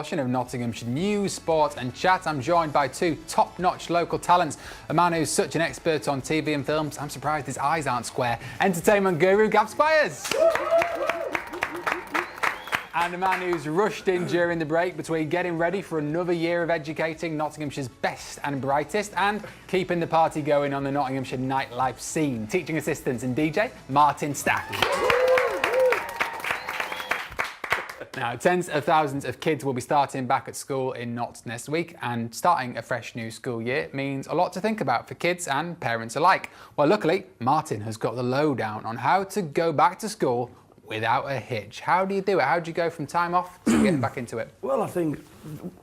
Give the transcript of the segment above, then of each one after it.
Of Nottinghamshire news, sport and chat. I'm joined by two top-notch local talents. A man who's such an expert on TV and films, I'm surprised his eyes aren't square. Entertainment guru, Gavin Squires. And a man who's rushed in during the break between getting ready for another year of educating Nottinghamshire's best and brightest and keeping the party going on the Nottinghamshire nightlife scene. Teaching assistant and DJ, Martin Stack. Now, tens of thousands of kids will be starting back at school in Notts next week, and starting a fresh new school year means a lot to think about for kids and parents alike. Well, luckily, Martin has got the lowdown on how to go back to school without a hitch. How do you do it? How do you go from time off to getting back into it? Well, I think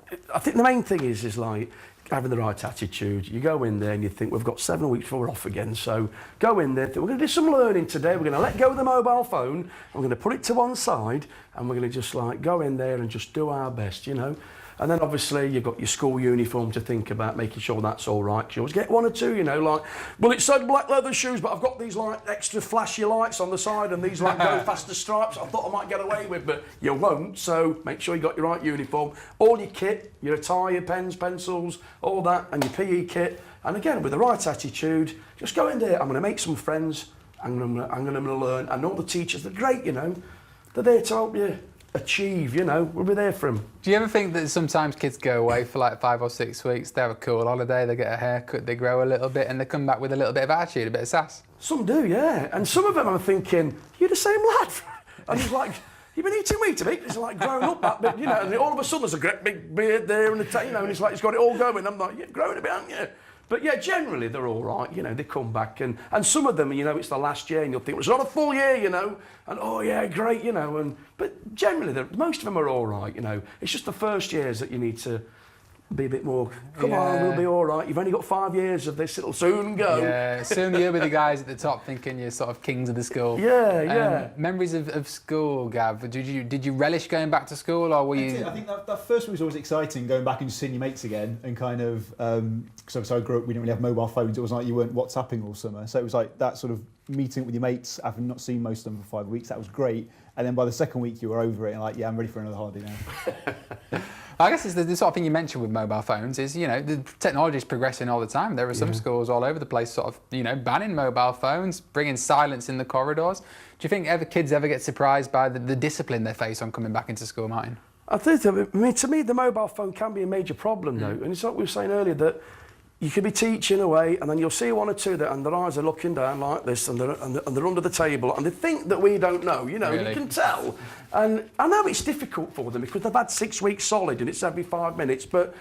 the main thing is like having the right attitude. You go in there and you think, we've got 7 weeks before we're off again, so go in there, think, we're going to do some learning today, we're going to let go of the mobile phone, we're going to put it to one side, and we're going to just like go in there and just do our best, you know. And then obviously you've got your school uniform to think about, making sure that's all right. You always get one or two, you know, like, well, it said black leather shoes, but I've got these like extra flashy lights on the side and these like go faster stripes I thought I might get away with, but you won't. So make sure you got your right uniform, all your kit, your attire, pens, pencils, all that, and your PE kit. And again, with the right attitude, just go in there. I'm going to make some friends. I'm going to learn. And all the teachers, they're great, you know. They're there to help you achieve, you know, we'll be there for them. Do you ever think that sometimes kids go away for like 5 or 6 weeks, they have a cool holiday, they get a haircut, they grow a little bit and they come back with a little bit of attitude, a bit of sass? Some do, yeah. And some of them I'm thinking, you're the same lad. And he's like, you've been eating meat a bit. It's like growing up that bit, you know, and all of a sudden there's a great big beard there and you know, and it's like, he's got it all going. I'm like, you're growing a bit, aren't you? But yeah, generally they're all right, you know, they come back and some of them, you know, it's the last year and you'll think, well, it's not a full year, you know, and oh yeah, great, you know, but generally most of them are all right, you know. It's just the first years that you need to be a bit more, come on, we'll be all right. You've only got 5 years of this, it'll soon go. Yeah, soon you'll be the guys at the top thinking you're sort of kings of the school. Yeah. Memories of school, Gav, did you relish going back to school or were you... I think that first week was always exciting, going back and just seeing your mates again and kind of, because I grew up, we didn't really have mobile phones, it was like you weren't WhatsApping all summer, so it was like that sort of meeting with your mates, having not seen most of them for 5 weeks, that was great. And then by the second week you were over it and like, yeah, I'm ready for another holiday now. I guess it's the sort of thing you mentioned with mobile phones is, you know, the technology is progressing all the time. There are some schools all over the place sort of, you know, banning mobile phones, bringing silence in the corridors. Do you think kids ever get surprised by the discipline they face on coming back into school, Martin? I think, to me, the mobile phone can be a major problem though. And it's like we were saying earlier that you could be teaching away and then you'll see one or two that and their eyes are looking down like this and they're under the table and they think that we don't know, you know, really? You can tell. And I know it's difficult for them because they've had 6 weeks solid and it's every 5 minutes, but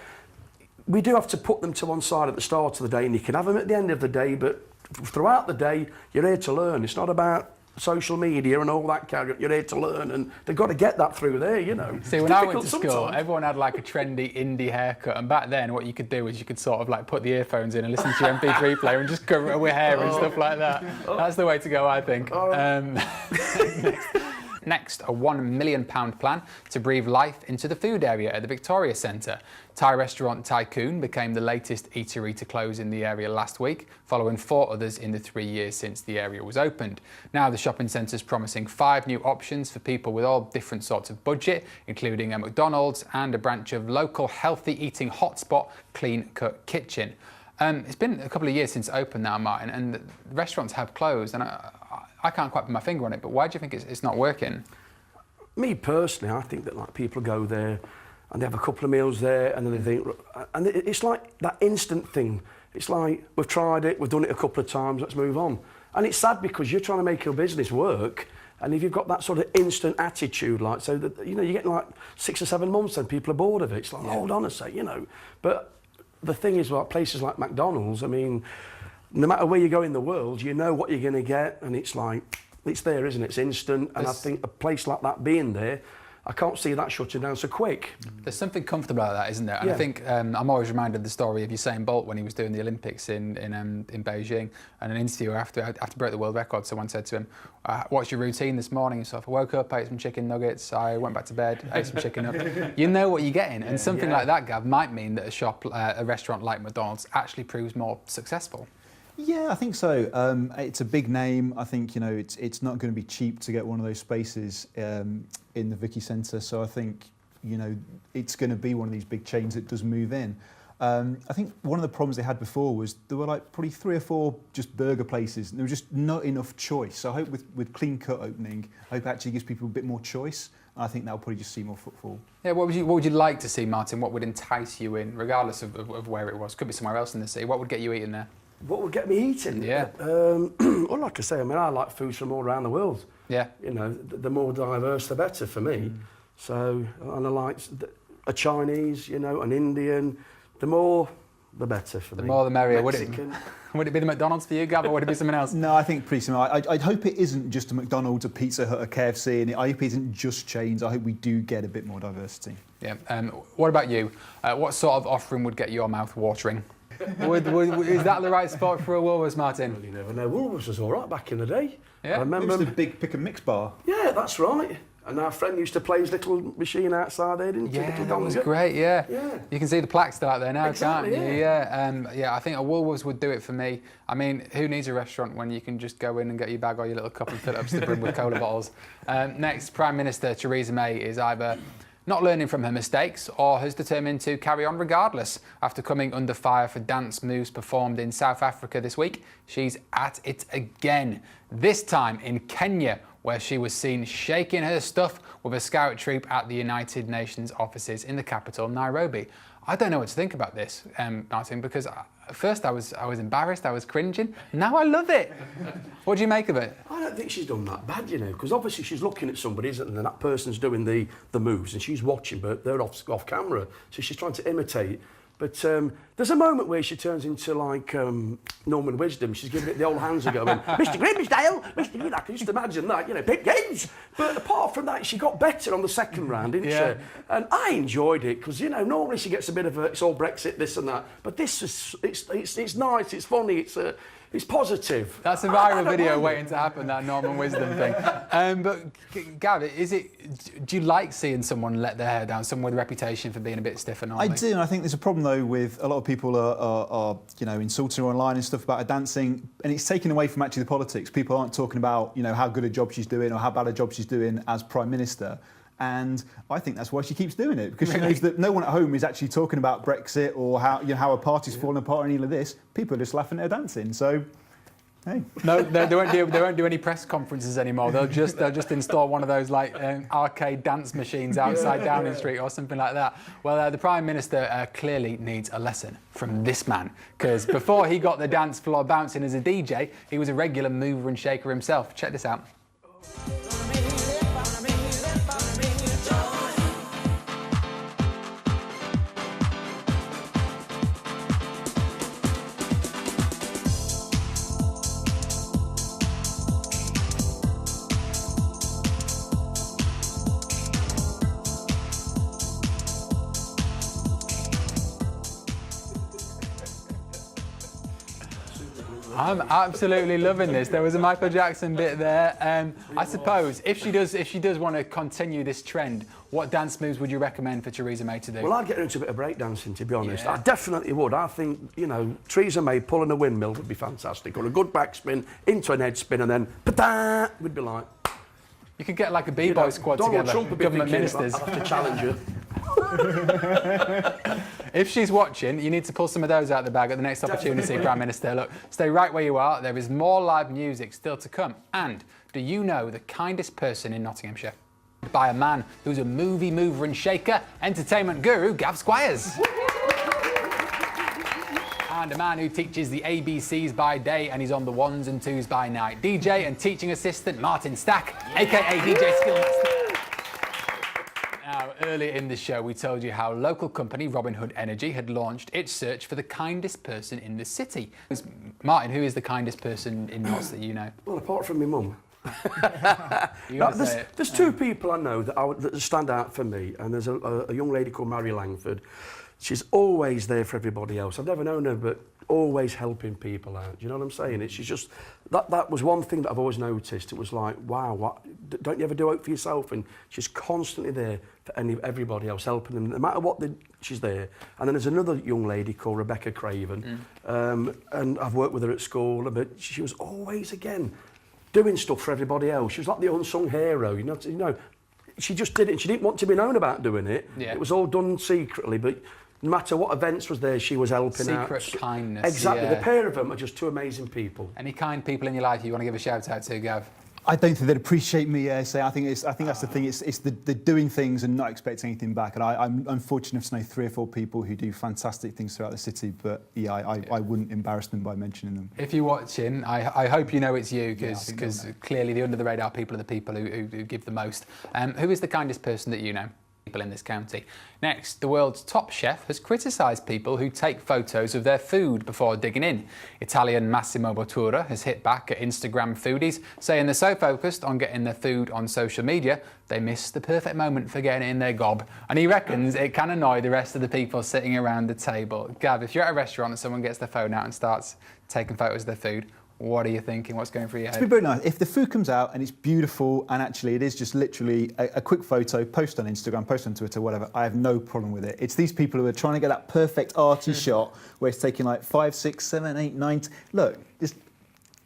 we do have to put them to one side at the start of the day and you can have them at the end of the day, but throughout the day, you're here to learn. It's not about social media and all that carry on. You're here to learn and they've got to get that through there, you know. See, when I went to school, everyone had like a trendy indie haircut and back then what you could do is you could sort of like put the earphones in and listen to your MP3 player and just cover it with hair and stuff like that. That's the way to go, I think. Next, a £1 million plan to breathe life into the food area at the Victoria Centre. Thai restaurant Tycoon became the latest eatery to close in the area last week, following 4 others in the 3 years since the area was opened. Now the shopping centre is promising 5 new options for people with all different sorts of budget, including a McDonald's and a branch of local healthy eating hotspot Clean Cut Kitchen. It's been a couple of years since it opened now, Martin, and the restaurants have closed, and I can't quite put my finger on it, but why do you think it's not working? Me personally, I think that like people go there and they have a couple of meals there and then they think, and it's like that instant thing. It's like, we've tried it, we've done it a couple of times, let's move on. And it's sad because you're trying to make your business work and if you've got that sort of instant attitude, like, so that, you know, you get like 6 or 7 months and people are bored of it. It's like, hold on a sec, you know. But the thing is, like places like McDonald's, I mean, no matter where you go in the world, you know what you're going to get, and it's like, it's there, isn't it? It's instant, and I think a place like that being there, I can't see that shutting down so quick. There's something comfortable about that, isn't there? And I think I'm always reminded of the story of Usain Bolt when he was doing the Olympics in Beijing, and an interview after broke the world record, someone said to him, what's your routine this morning? So I woke up, ate some chicken nuggets, I went back to bed, ate some chicken nuggets. You know what you're getting, and something like that, Gav, might mean that a restaurant like McDonald's actually proves more successful. Yeah, I think so. It's a big name. I think, you know, it's not going to be cheap to get one of those spaces in the Vicky Centre. So I think you know, it's going to be one of these big chains that does move in. I think one of the problems they had before was there were like probably 3 or 4 just burger places, and there was just not enough choice. So I hope with Clean Cut opening, I hope it actually gives people a bit more choice. And I think that'll probably just see more footfall. Yeah, what would you like to see, Martin? What would entice you in, regardless of where it was? Could be somewhere else in the city. What would get you eating there? What would get me eating? Yeah. Well, like I say, I mean, I like foods from all around the world. Yeah. You know, the more diverse, the better for me. So, and I like a Chinese, you know, an Indian. The more, the better for me. The more the merrier. Mexican. Would it be the McDonald's for you, Gav, or would it be something else? No, I think pretty similar. I'd hope it isn't just a McDonald's, a Pizza Hut, a KFC, and I hope it isn't just chains. I hope we do get a bit more diversity. Yeah. What about you? What sort of offering would get your mouth watering? Is that the right spot for a Woolworths, Martin? Well, you never know. Woolworths was all right back in the day. Yeah. I remember. It was the big pick and mix bar. Yeah, that's right. And our friend used to play his little machine outside there, didn't he? Yeah, that was great, yeah. Yeah. You can see the plaque still out there now, Exactly, can't you? yeah. Yeah, I think a Woolworths would do it for me. I mean, who needs a restaurant when you can just go in and get your bag or your little cup and fill it up to the brim with cola bottles? Next, Prime Minister Theresa May is either not learning from her mistakes or has determined to carry on regardless. After coming under fire for dance moves performed in South Africa this week, she's at it again. This time in Kenya, where she was seen shaking her stuff with a scout troop at the United Nations offices in the capital, Nairobi. I don't know what to think about this, Martin, because at first I was embarrassed, I was cringing. Now I love it. What do you make of it? I don't think she's done that bad, you know, because obviously she's looking at somebody, isn't it? And that person's doing the moves, and she's watching, but they're off camera, so she's trying to imitate. But there's a moment where she turns into like Norman Wisdom. She's giving it the old hands are going, Mr. Grimsdale, Mr. Green. I can just imagine that, you know, big games. But apart from that, she got better on the second round, didn't she? And I enjoyed it because, you know, normally she gets a bit of it's all Brexit, this and that. But this is, it's nice, it's funny, it's positive. That's a viral video waiting to happen, that Norman Wisdom thing. But Gav, do you like seeing someone let their hair down, someone with a reputation for being a bit stiff and all? I do, and I think there's a problem though with a lot of people are you know, insulting her online and stuff about her dancing, and it's taken away from actually the politics. People aren't talking about, you know, how good a job she's doing or how bad a job she's doing as Prime Minister. And I think that's why she keeps doing it, because she knows that no one at home is actually talking about Brexit or how, you know, how a party's falling apart or any of this. People are just laughing at her dancing. So, hey. No, they won't do any press conferences anymore. They'll just install one of those like arcade dance machines outside Downing Street or something like that. Well, the Prime Minister clearly needs a lesson from this man, because before he got the dance floor bouncing as a DJ, he was a regular mover and shaker himself. Check this out. I'm absolutely loving this. There was a Michael Jackson bit there. I suppose if she does want to continue this trend, what dance moves would you recommend for Theresa May to do? Well, I'd get her into a bit of breakdancing, to be honest. Yeah. I definitely would. I think, you know, Theresa May pulling a windmill would be fantastic, or a good backspin into an head spin, and then pa-da, would be like. You could get like a B-boy squad Donald together, Trump would be government thinking, ministers. I'll have to challenge her. If she's watching, you need to pull some of those out of the bag at the next opportunity, Prime Minister. Look, stay right where you are. There is more live music still to come. And do you know the kindest person in Nottinghamshire? By a man who's a movie mover and shaker, entertainment guru, Gavin Squires. And a man who teaches the ABCs by day and he's on the ones and twos by night. DJ and teaching assistant Martin Stack, aka DJ Skillmaster. Now, earlier in the show, we told you how local company Robin Hood Energy had launched its search for the kindest person in the city. Martin, who is the kindest person in Notts that you know? Well, apart from my mum. There's There's two people I know that stand out for me, and there's a young lady called Mary Langford. She's always there for everybody else. I've never known her, but always helping people out. Do you know what I'm saying? She's just that was one thing that I've always noticed. It was like, wow, don't you ever do it for yourself? And she's constantly there for everybody else, helping them, no matter what. She's there. And then there's another young lady called Rebecca Craven, and I've worked with her at school, but she was always again doing stuff for everybody else. She was like the unsung hero, you know. she just did it. She didn't want to be known about doing it. Yeah. It was all done secretly, but no matter what events was there, she was helping out. Secret kindness. Exactly. Yeah. The pair of them are just two amazing people. Any kind people in your life you want to give a shout out to, Gav? I don't think they'd appreciate me saying. I think that's the thing. It's the doing things and not expecting anything back. And I'm fortunate to know 3 or 4 people who do fantastic things throughout the city. But yeah, I wouldn't embarrass them by mentioning them. If you're watching, I hope you know it's you, because Yeah, clearly the under the radar people are the people who give the most. Who is the kindest person that you know? People in this county. Next, the world's top chef has criticised people who take photos of their food before digging in. Italian Massimo Bottura has hit back at Instagram foodies, saying they're so focused on getting their food on social media, they miss the perfect moment for getting it in their gob. And he reckons it can annoy the rest of the people sitting around the table. Gav, if you're at a restaurant and someone gets their phone out and starts taking photos of their food, what are you thinking? What's going through your head? To be very nice. If the food comes out and it's beautiful and actually it is just literally a quick photo, post on Instagram, post on Twitter, whatever, I have no problem with it. It's these people who are trying to get that perfect arty shot where it's taking like 5, 6, 7, 8, 9. Look, just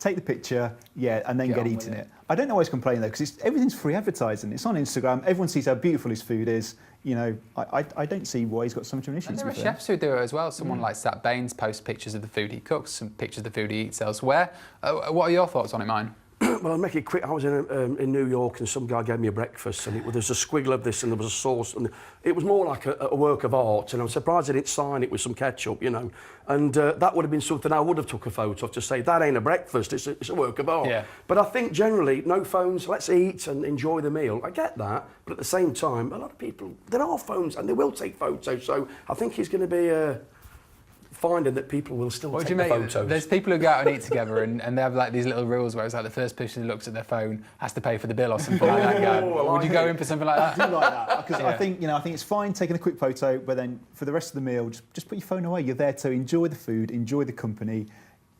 take the picture, and then get eating it. I don't always complain though, because everything's free advertising. It's on Instagram. Everyone sees how beautiful his food is. You know, I don't see why he's got so much of an issue. And there are chefs who do it as well. Someone like Sat Baines posts pictures of the food he cooks, some pictures of the food he eats elsewhere. What are your thoughts on it, mine? Well, I'll make it quick. I was in New York and some guy gave me a breakfast and there's a squiggle of this and there was a sauce and it was more like a work of art, and I'm surprised they didn't sign it with some ketchup, you know. And that would have been something I would have took a photo of to say, that ain't a breakfast, it's a work of art. Yeah. But I think generally, no phones, let's eat and enjoy the meal. I get that, but at the same time, a lot of people, there are phones and they will take photos, so I think it's going to be finding that people will still take the photos. There's people who go out and eat together and they have like these little rules where it's like the first person who looks at their phone has to pay for the bill or something like that. Gav. Would you go in for something like that? I do like that, because I think it's fine taking a quick photo, but then for the rest of the meal, just put your phone away. You're there to enjoy the food, enjoy the company.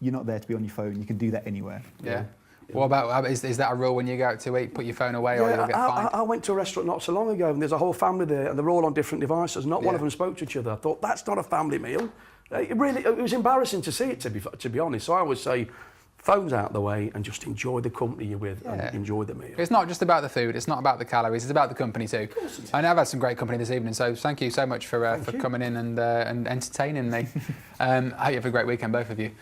You're not there to be on your phone. You can do that anywhere. Yeah. What about, is that a rule when you go out to eat? Put your phone away or you'll get fined? I went to a restaurant not so long ago and there's a whole family there and they're all on different devices. Not one of them spoke to each other. I thought, that's not a family meal. It was embarrassing to see it, to be honest. So I would say, phones out the way and just enjoy the company you're with and enjoy the meal. It's not just about the food, it's not about the calories, it's about the company too. I know I've had some great company this evening, so thank you so much for coming in and entertaining me. I hope you have a great weekend, both of you.